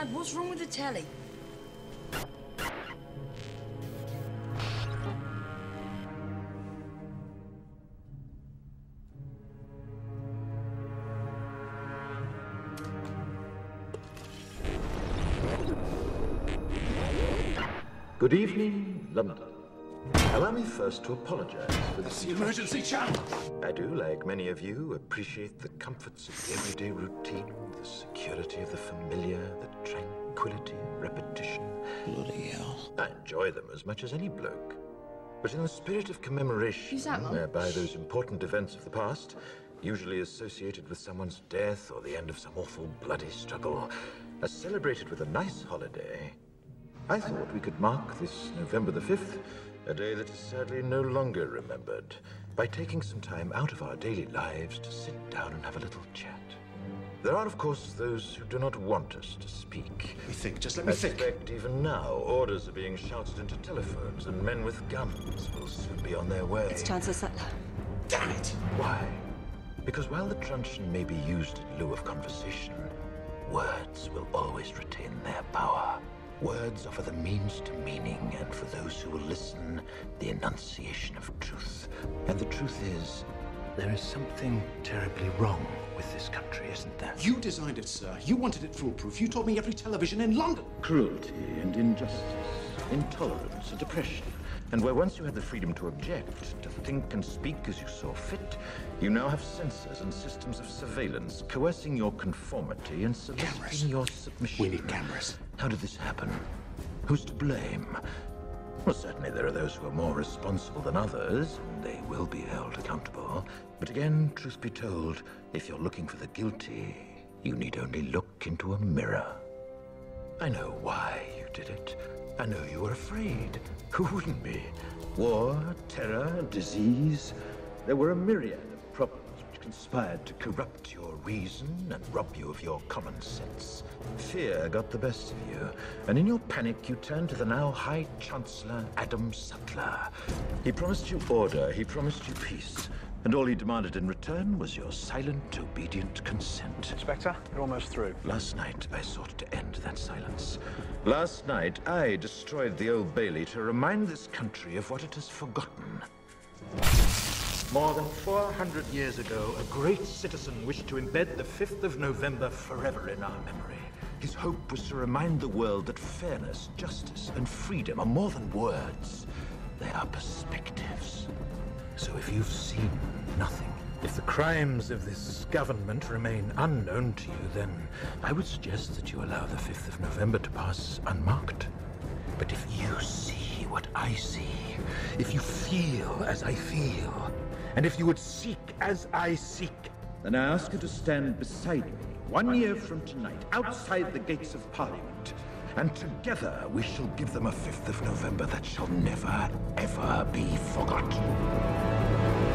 Dad, what's wrong with the telly? Good evening, London. Allow me first to apologize for this. The emergency channel! I do, like many of you, appreciate the comforts of the everyday routine, the security of the familiar, the tranquility of repetition. Bloody hell. I enjoy them as much as any bloke. But in the spirit of commemoration, Who's that, Mum? whereby those important events of the past, usually associated with someone's death or the end of some awful bloody struggle, are celebrated with a nice holiday, I thought we could mark this November the 5th, a day that is sadly no longer remembered, by taking some time out of our daily lives to sit down and have a little chat. There are, of course, those who do not want us to speak. Let me think, just let me I think. suspect even now, orders are being shouted into telephones, and men with guns will soon be on their way. It's Chancellor Sutler. Damn it! Why? Because while the truncheon may be used in lieu of conversation, words will always retain their power. Words offer the means to meaning, and for those who will listen, the enunciation of truth. And the truth is, there is something terribly wrong with this country, isn't there? You designed it, sir. You wanted it foolproof. You told me every television in London. Cruelty and injustice, intolerance and oppression. And where once you had the freedom to object, to think and speak as you saw fit, you now have censors and systems of surveillance coercing your conformity and soliciting your submission. We need cameras. How did this happen? Who's to blame? Well, certainly there are those who are more responsible than others, and they will be held accountable. But again, truth be told, if you're looking for the guilty, you need only look into a mirror. I know why you did it. I know you were afraid. Who wouldn't be? War, terror, disease. There were a myriad of problems which conspired to corrupt your reason and rob you of your common sense. Fear got the best of you, and in your panic you turned to the now High Chancellor Adam Sutler. He promised you order, he promised you peace, and all he demanded in return was your silent, obedient consent. Inspector, you're almost through. Last night, I sought to end that silence. Last night, I destroyed the Old Bailey to remind this country of what it has forgotten. More than 400 years ago, a great citizen wished to embed the 5th of November forever in our memory. His hope was to remind the world that fairness, justice, and freedom are more than words. They are perspectives. So if you've seen nothing, if the crimes of this government remain unknown to you, then I would suggest that you allow the 5th of November to pass unmarked. But if you see what I see, if you feel as I feel, and if you would seek as I seek, then I ask you to stand beside me 1 year from tonight, outside the gates of Parliament. And together we shall give them a 5th of November that shall never, ever be forgotten.